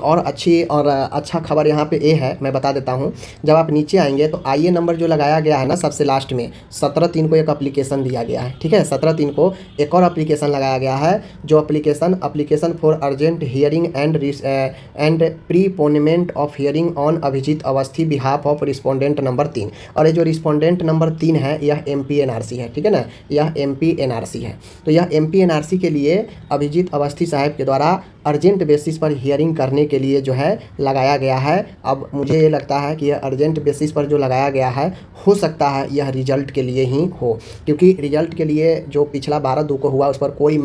और अच्छी और अच्छा खबर यहाँ पे ये है, मैं बता देता हूँ। जब आप नीचे आएंगे तो आईए नंबर जो लगाया गया है ना सबसे लास्ट में 17/3 को एक एप्लीकेशन दिया गया है, ठीक है। 17/3 को एक और एप्लीकेशन लगाया गया है, जो application for urgent hearing and preponement of hearing on Abhijit Awasthi behalf of respondent number 3। और ये जो रिस्पोंडेंट नंबर 3 है यह MP-NRC है, ठीक है ना, यह MP-NRC है। तो यह MP-NRC के लिए अभिजीत अवस्थी साहब के द्वारा अर्जेंट बेसिस पर हियरिंग करने के लिए जो है लगाया गया है। अब मुझे ये लगता है कि यह अर्जेंट बेसिस पर जो लगाया गया है, हो सकता है यह रिजल्ट के लिए ही हो, क्योंकि रिजल्ट के लिए जो पिछला 12/2 को हुआ उस पर कोई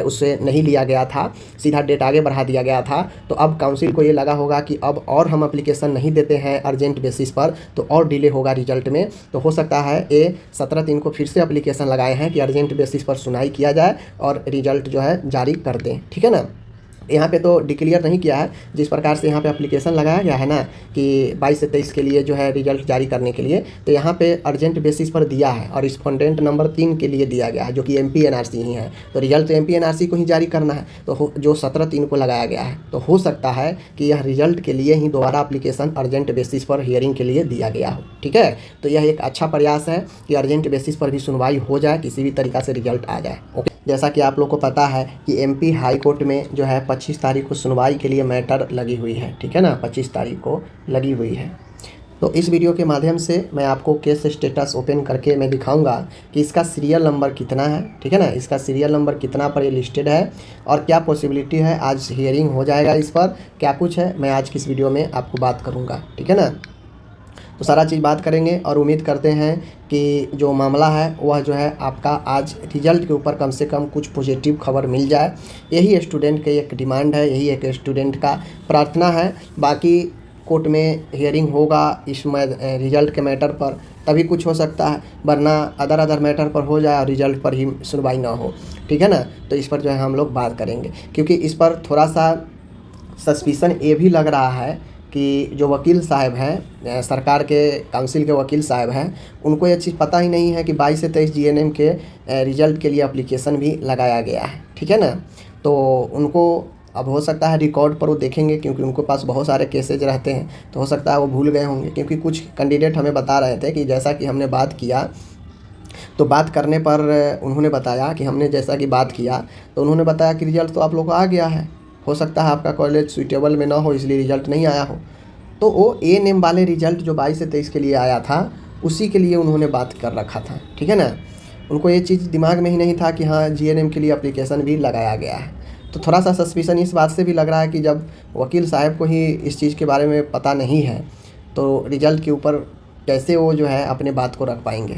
उससे नहीं लिया गया था, सीधा डेट आगे बढ़ा दिया गया था। तो अब काउंसिल को ये लगा होगा कि अब और हम एप्लीकेशन नहीं देते हैं अर्जेंट बेसिस पर, तो और डिले होगा रिजल्ट में। तो हो सकता है ये 17/3 को फिर से एप्लीकेशन लगाए हैं कि अर्जेंट बेसिस पर सुनवाई किया जाए और रिजल्ट जो है जारी कर दें, ठीक है ना। यहाँ पे तो डिक्लेयर नहीं किया है, जिस प्रकार से यहाँ पे एप्लीकेशन लगाया गया है ना कि 22 से 23 के लिए जो है रिजल्ट जारी करने के लिए, तो यहाँ पे अर्जेंट बेसिस पर दिया है और रिस्पोंडेंट नंबर 3 के लिए दिया गया है, जो कि MP-NRC ही है। तो रिजल्ट तो MP-NRC को ही जारी करना है, तो जो 17/3 को लगाया गया है, तो हो सकता है कि यह रिजल्ट के लिए ही दोबारा एप्लीकेशन अर्जेंट बेसिस पर हियरिंग के लिए दिया गया हो, ठीक है। तो यह एक अच्छा प्रयास है कि अर्जेंट बेसिस पर भी सुनवाई हो जाए, किसी भी तरीक़ा से रिजल्ट आ जाए, ओके। जैसा कि आप लोग को पता है कि MP हाई कोर्ट में जो है 25 तारीख को सुनवाई के लिए मैटर लगी हुई है, ठीक है ना, 25 तारीख को लगी हुई है। तो इस वीडियो के माध्यम से मैं आपको केस स्टेटस ओपन करके मैं दिखाऊंगा कि इसका सीरियल नंबर कितना है, ठीक है ना, इसका सीरियल नंबर कितना पर ये लिस्टेड है और क्या पॉसिबिलिटी है आज हियरिंग हो जाएगा इस पर, क्या कुछ है, मैं आज की इस वीडियो में आपको बात करूँगा, ठीक है ना। तो सारा चीज़ बात करेंगे और उम्मीद करते हैं कि जो मामला है वह जो है आपका आज रिजल्ट के ऊपर कम से कम कुछ पॉजिटिव खबर मिल जाए। यही स्टूडेंट की एक डिमांड है, यही एक स्टूडेंट का प्रार्थना है। बाकी कोर्ट में हियरिंग होगा इस रिजल्ट के मैटर पर, तभी कुछ हो सकता है, वरना अदर मैटर पर हो जाए और रिजल्ट पर ही सुनवाई ना हो, ठीक है ना। तो इस पर जो है हम लोग बात करेंगे, क्योंकि इस पर थोड़ा सा सस्पिशन ये भी लग रहा है कि जो वकील साहब हैं, सरकार के काउंसिल के वकील साहब हैं, उनको ये चीज़ पता ही नहीं है कि 22 से 23 GNM के रिजल्ट के लिए एप्लीकेशन भी लगाया गया है, ठीक है ना। तो उनको अब हो सकता है रिकॉर्ड पर वो देखेंगे, क्योंकि उनके पास बहुत सारे केसेज रहते हैं, तो हो सकता है वो भूल गए होंगे। क्योंकि कुछ कैंडिडेट हमें बता रहे थे कि जैसा कि हमने बात किया, तो बात करने पर उन्होंने बताया कि हमने जैसा कि बात किया तो उन्होंने बताया कि रिजल्ट तो आप लोग को आ गया है, हो सकता है आपका कॉलेज सूटेबल में ना हो इसलिए रिजल्ट नहीं आया हो। तो वो ANM वाले रिजल्ट जो 22 से 23 के लिए आया था उसी के लिए उन्होंने बात कर रखा था, ठीक है ना। उनको ये चीज़ दिमाग में ही नहीं था कि हाँ GNM के लिए एप्लीकेशन भी लगाया गया है। तो थोड़ा सा सस्पिशन इस बात से भी लग रहा है कि जब वकील साहब को ही इस चीज़ के बारे में पता नहीं है तो रिजल्ट के ऊपर कैसे वो जो है अपने बात को रख पाएंगे।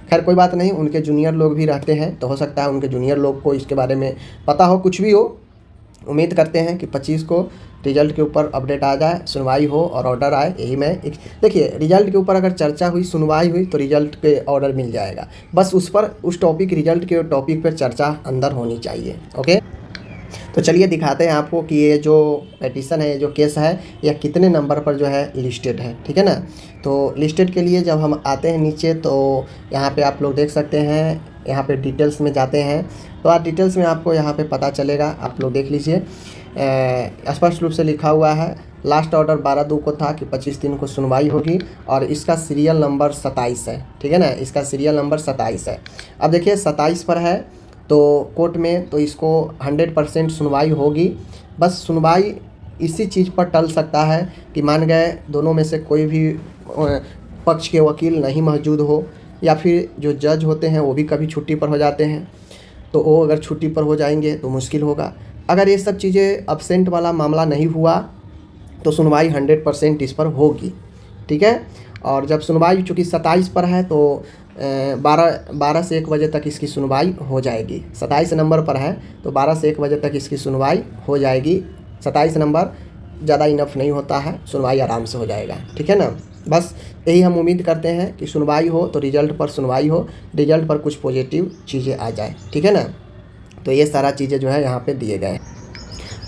खैर कोई बात नहीं, उनके जूनियर लोग भी रहते हैं, तो हो सकता है उनके जूनियर लोग को इसके बारे में पता हो, कुछ भी हो। उम्मीद करते हैं कि 25 को रिजल्ट के ऊपर अपडेट आ जाए, सुनवाई हो और ऑर्डर आए। यही मैं देखिए, रिजल्ट के ऊपर अगर चर्चा हुई, सुनवाई हुई तो रिजल्ट पे ऑर्डर मिल जाएगा। बस उस टॉपिक, रिजल्ट के टॉपिक पर चर्चा अंदर होनी चाहिए, ओके। तो चलिए दिखाते हैं आपको कि ये जो पिटीशन है, ये जो केस है, यह कितने नंबर पर जो है लिस्टेड है, ठीक है ना। तो लिस्टेड के लिए जब हम आते हैं नीचे, तो यहाँ पे आप लोग देख सकते हैं, यहाँ पे डिटेल्स में जाते हैं तो आप डिटेल्स में आपको यहाँ पे पता चलेगा, आप लोग देख लीजिए। स्पष्ट रूप से लिखा हुआ है, लास्ट ऑर्डर 12/2 को था कि 25/3 को सुनवाई होगी और इसका सीरियल नंबर 27 है, ठीक है ना, इसका सीरियल नंबर 27 है। अब देखिए 27 पर है तो कोर्ट में, तो इसको 100% सुनवाई होगी। बस सुनवाई इसी चीज़ पर टल सकता है कि मान गए दोनों में से कोई भी पक्ष के वकील नहीं मौजूद हो, या फिर जो जज होते हैं वो भी कभी छुट्टी पर हो जाते हैं, तो वो अगर छुट्टी पर हो जाएंगे तो मुश्किल होगा। अगर ये सब चीज़ें अब्सेंट वाला मामला नहीं हुआ तो सुनवाई 100% इस पर होगी, ठीक है। और जब सुनवाई चूँकि 27 पर है तो 12 से 1 बजे तक इसकी सुनवाई हो जाएगी। 27 नंबर पर है तो 12 से 1 बजे तक इसकी सुनवाई हो जाएगी। 27 नंबर ज़्यादा इनफ नहीं होता है, सुनवाई आराम से हो जाएगा, ठीक है ना। बस यही हम उम्मीद करते हैं कि सुनवाई हो तो रिजल्ट पर सुनवाई हो, रिजल्ट पर कुछ पॉजिटिव चीज़ें आ जाए, ठीक है ना। तो ये सारा चीज़ें जो है यहाँ पे दिए गए हैं।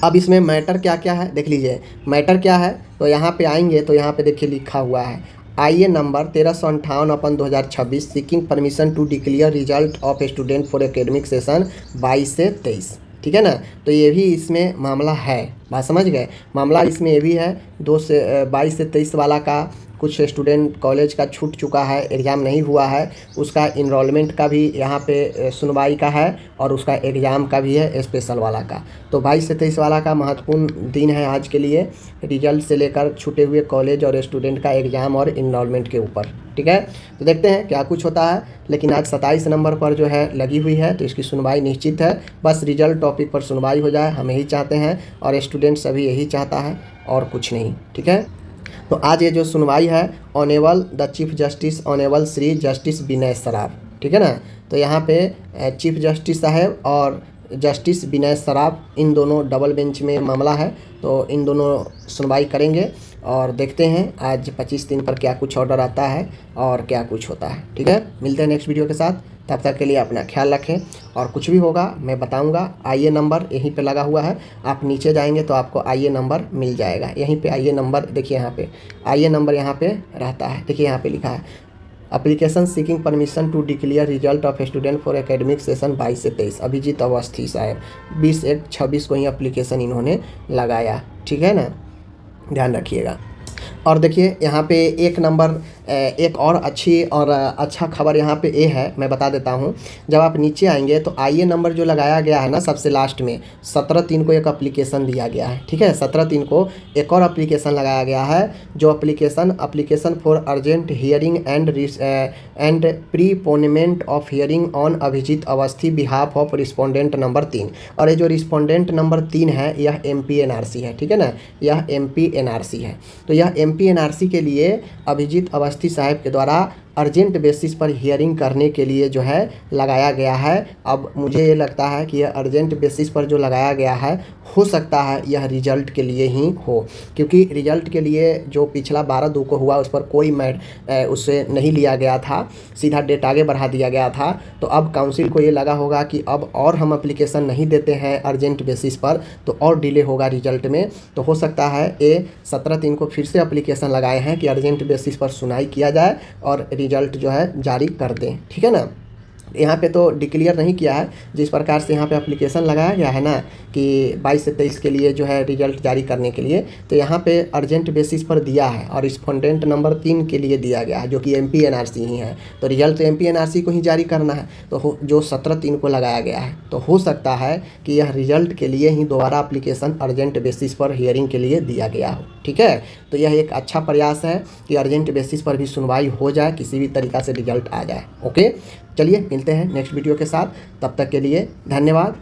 अब इसमें मैटर क्या क्या है देख लीजिए। मैटर क्या है तो यहाँ पे आएंगे तो यहाँ पे देखिए लिखा हुआ है IA number 1358/2026 seeking permission to declare result of student for academic session 22 से 23, ठीक है ना। तो ये भी इसमें मामला है, बात समझ गए। मामला इसमें ये भी है 22 से 23 वाला का कुछ स्टूडेंट कॉलेज का छूट चुका है, एग्ज़ाम नहीं हुआ है, उसका इनरोलमेंट का भी यहाँ पे सुनवाई का है और उसका एग्ज़ाम का भी है स्पेशल वाला का। तो 22 से 23 वाला का महत्वपूर्ण दिन है आज के लिए, रिजल्ट से लेकर छूटे हुए कॉलेज और स्टूडेंट का एग्ज़ाम और इनरोलमेंट के ऊपर। ठीक है, तो देखते हैं क्या कुछ होता है। लेकिन आज 27 नंबर पर जो है लगी हुई है, तो इसकी सुनवाई निश्चित है। बस रिजल्ट टॉपिक पर सुनवाई हो जाए, हम यही चाहते हैं और स्टूडेंट सभी यही चाहता है और कुछ नहीं। ठीक है, तो आज ये जो सुनवाई है honourable the chief justice honourable Shri justice Vinay Saraf, ठीक है ना। तो यहाँ पे चीफ जस्टिस साहब और जस्टिस विनय सराफ, इन दोनों डबल बेंच में मामला है, तो इन दोनों सुनवाई करेंगे और देखते हैं आज 25 पर क्या कुछ ऑर्डर आता है और क्या कुछ होता है। ठीक है, मिलते हैं नेक्स्ट वीडियो के साथ, तब तक के लिए अपना ख्याल रखें और कुछ भी होगा मैं बताऊंगा। आईए नंबर यहीं पे लगा हुआ है, आप नीचे जाएंगे तो आपको आईए नंबर मिल जाएगा। यहीं पे आईए नंबर देखिए, यहाँ पे आईए नंबर यहाँ पे रहता है, देखिए यहाँ पे लिखा है application seeking permission to declare result of student for academic session 22 से 23, अभिजीत अवस्थी साहब 20/1/26 को ही एप्लीकेशन इन्होंने लगाया। ठीक है ना, ध्यान रखिएगा। और देखिए यहाँ पे एक नंबर एक और अच्छी और अच्छा खबर यहाँ पे ये है, मैं बता देता हूँ। जब आप नीचे आएंगे तो आईए नंबर जो लगाया गया है ना सबसे लास्ट में 17/3 को एक एप्लीकेशन दिया गया है। ठीक है, 17/3 को एक और एप्लीकेशन लगाया गया है, जो application for urgent hearing and preponement of hearing on Abhijit Awasthi behalf of respondent number 3। और ये जो रिस्पोंडेंट नंबर 3 है यह MPNRC है। ठीक है ना, यह MPNRC है। तो यह MPNRC के लिए अभिजीत अवस्थी साहब के द्वारा अर्जेंट बेसिस पर हियरिंग करने के लिए जो है लगाया गया है। अब मुझे ये लगता है कि यह अर्जेंट बेसिस पर जो लगाया गया है, हो सकता है यह रिजल्ट के लिए ही हो, क्योंकि रिजल्ट के लिए जो पिछला 12/2 को हुआ उस पर कोई उससे नहीं लिया गया था, सीधा डेट आगे बढ़ा दिया गया था। तो अब काउंसिल को ये लगा होगा कि अब और हम एप्लीकेशन नहीं देते हैं अर्जेंट बेसिस पर, तो और डिले होगा रिजल्ट में। तो हो सकता है ये 17/3 को फिर से एप्लीकेशन लगाए हैं कि अर्जेंट बेसिस पर सुनाई किया जाए और रिजल्ट जो है जारी कर दें। ठीक है ना, यहाँ पे तो डिक्लेयर नहीं किया है, जिस प्रकार से यहाँ पे एप्लीकेशन लगाया गया है ना कि 22 से 23 के लिए जो है रिजल्ट जारी करने के लिए, तो यहाँ पे अर्जेंट बेसिस पर दिया है और रिस्पोंडेंट नंबर 3 के लिए दिया गया है जो कि MPNRC ही है। तो रिजल्ट तो MPNRC को ही जारी करना है, तो जो 17/3 को लगाया गया है, तो हो सकता है कि यह रिजल्ट के लिए ही दोबारा एप्लीकेशन अर्जेंट बेसिस पर हियरिंग के लिए दिया गया हो। ठीक है, तो यह एक अच्छा प्रयास है कि अर्जेंट बेसिस पर भी सुनवाई हो जाए, किसी भी तरीक़ा से रिजल्ट आ जाए। ओके, चलिए मिलते हैं नेक्स्ट वीडियो के साथ, तब तक के लिए धन्यवाद।